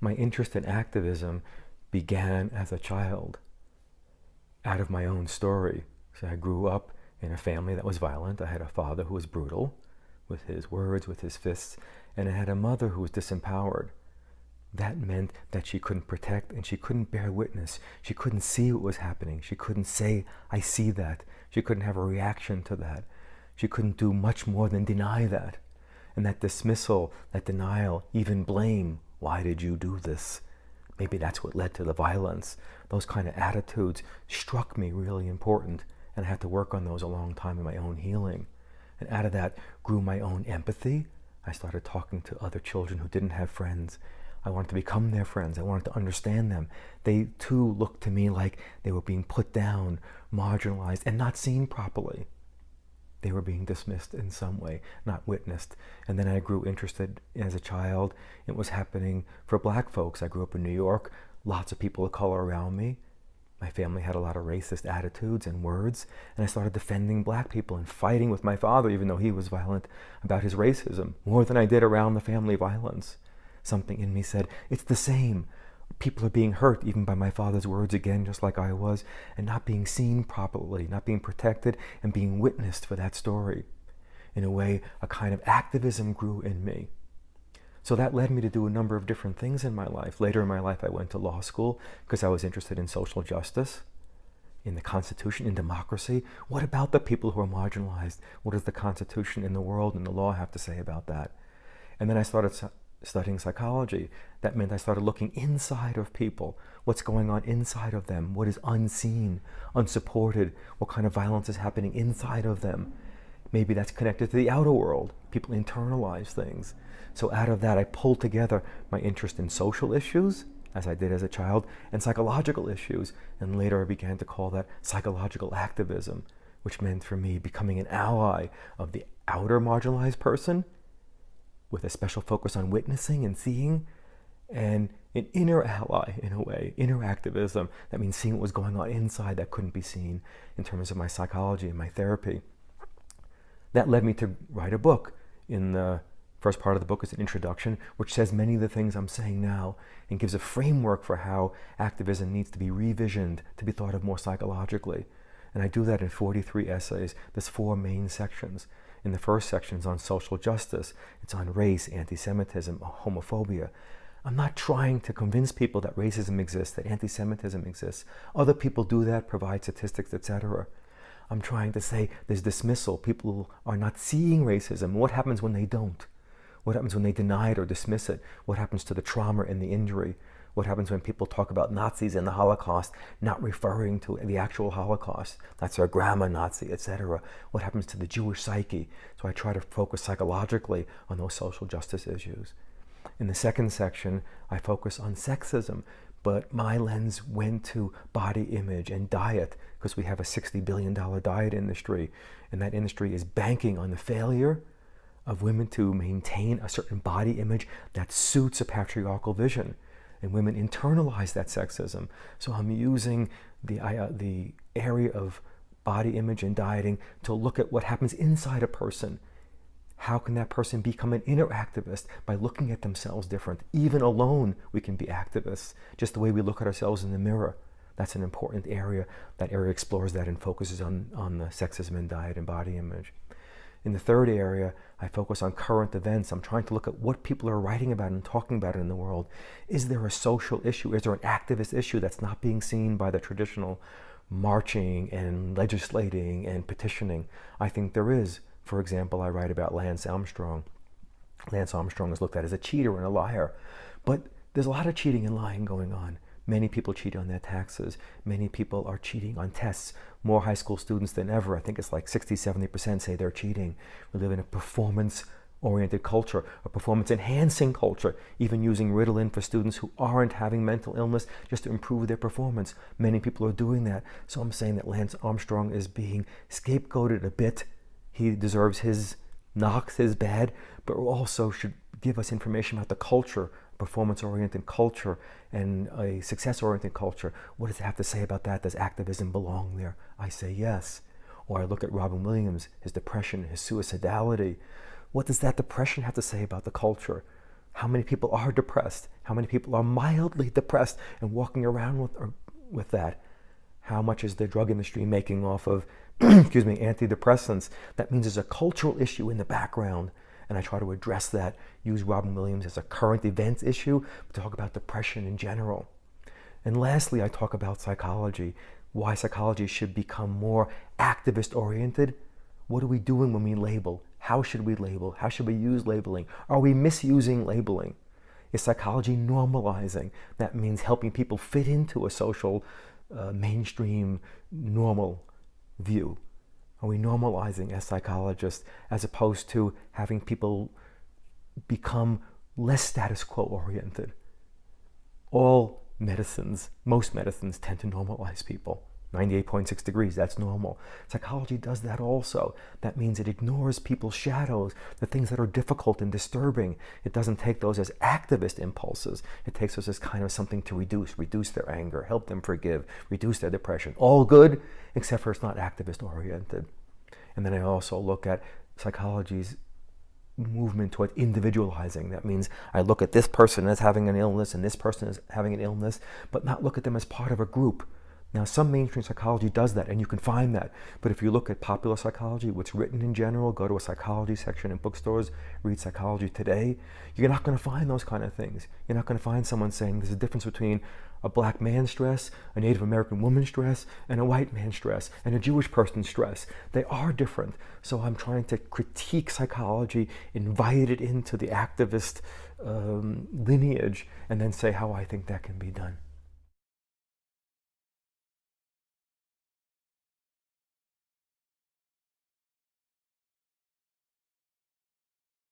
My interest in activism began as a child, out of my own story. So I grew up in a family that was violent. I had a father who was brutal with his words, with his fists, and I had a mother who was disempowered. That meant that she couldn't protect and she couldn't bear witness. She couldn't see what was happening. She couldn't say, I see that. She couldn't have a reaction to that. She couldn't do much more than deny that. And that dismissal, that denial, even blame, why did you do this? Maybe that's what led to the violence. Those kind of attitudes struck me really important, and I had to work on those a long time in my own healing. And out of that grew my own empathy. I started talking to other children who didn't have friends. I wanted to become their friends. I wanted to understand them. They too looked to me like they were being put down, marginalized, and not seen properly. They were being dismissed in some way, not witnessed. And then I grew interested as a child. It was happening for black folks. I grew up in New York, lots of people of color around me. My family had a lot of racist attitudes and words, and I started defending black people and fighting with my father, even though he was violent, about his racism, more than I did around the family violence. Something in me said, it's the same. People are being hurt even by my father's words again, just like I was, and not being seen properly, not being protected, and being witnessed for that story. In a way, a kind of activism grew in me. So that led me to do a number of different things in my life. Later in my life, I went to law school because I was interested in social justice, in the Constitution, in democracy. What about the people who are marginalized? What does the Constitution and the world and the law have to say about that? And then I started studying psychology. That meant I started looking inside of people. What's going on inside of them? What is unseen, unsupported? What kind of violence is happening inside of them? Maybe that's connected to the outer world. People internalize things. So out of that, I pulled together my interest in social issues, as I did as a child, and psychological issues. And later I began to call that psychological activism, which meant for me becoming an ally of the outer marginalized person, with a special focus on witnessing and seeing, and an inner ally, in a way, inner activism. That means seeing what was going on inside that couldn't be seen in terms of my psychology and my therapy. That led me to write a book. In the first part of the book is an introduction, which says many of the things I'm saying now and gives a framework for how activism needs to be revisioned, to be thought of more psychologically. And I do that in 43 essays. There's 4 main sections. In the first section is on social justice. It's on race, anti-Semitism, homophobia. I'm not trying to convince people that racism exists, that anti-Semitism exists. Other people do that, provide statistics, etc. I'm trying to say there's dismissal. People are not seeing racism. What happens when they don't? What happens when they deny it or dismiss it? What happens to the trauma and the injury? What happens when people talk about Nazis and the Holocaust, not referring to the actual Holocaust? That's our grandma Nazi, etc. What happens to the Jewish psyche? So I try to focus psychologically on those social justice issues. In the second section, I focus on sexism, but my lens went to body image and diet, because we have a $60 billion diet industry, and that industry is banking on the failure of women to maintain a certain body image that suits a patriarchal vision. And women internalize that sexism. So I'm using the area of body image and dieting to look at what happens inside a person. How can that person become an inner activist? By looking at themselves different. Even alone, we can be activists, just the way we look at ourselves in the mirror. That's an important area. That area explores that and focuses on the sexism in diet and body image. In the third area, I focus on current events. I'm trying to look at what people are writing about and talking about in the world. Is there a social issue? Is there an activist issue that's not being seen by the traditional marching and legislating and petitioning? I think there is. For example, I write about Lance Armstrong. Lance Armstrong is looked at as a cheater and a liar. But there's a lot of cheating and lying going on. Many people cheat on their taxes. Many people are cheating on tests. More high school students than ever. I think it's like 60-70% say they're cheating. We live in a performance-oriented culture, a performance-enhancing culture, even using Ritalin for students who aren't having mental illness just to improve their performance. Many people are doing that. So I'm saying that Lance Armstrong is being scapegoated a bit. He deserves his knocks, his bad, but also should give us information about the culture, performance-oriented culture and a success-oriented culture. What does it have to say about that? Does activism belong there? I say yes. Or I look at Robin Williams, his depression, his suicidality. What does that depression have to say about the culture? How many people are depressed? How many people are mildly depressed and walking around with that? How much is the drug industry making off of antidepressants? That means there's a cultural issue in the background, and I try to address that, use Robin Williams as a current events issue, but talk about depression in general. And lastly, I talk about psychology, why psychology should become more activist-oriented. What are we doing when we label? How should we label? How should we use labeling? Are we misusing labeling? Is psychology normalizing? That means helping people fit into a social, mainstream, normal view. Are we normalizing as psychologists as opposed to having people become less status quo oriented? Most medicines tend to normalize people. 98.6 degrees, that's normal. Psychology does that also. That means it ignores people's shadows, the things that are difficult and disturbing. It doesn't take those as activist impulses. It takes those as kind of something to reduce their anger, help them forgive, reduce their depression. All good, except for it's not activist oriented. And then I also look at psychology's movement toward individualizing. That means I look at this person as having an illness and this person as having an illness, but not look at them as part of a group. Now, some mainstream psychology does that, and you can find that. But if you look at popular psychology, what's written in general, go to a psychology section in bookstores, read Psychology Today, you're not going to find those kind of things. You're not going to find someone saying there's a difference between a black man's stress, a Native American woman's stress, and a white man's stress, and a Jewish person's stress. They are different. So I'm trying to critique psychology, invite it into the activist lineage, and then say how I think that can be done.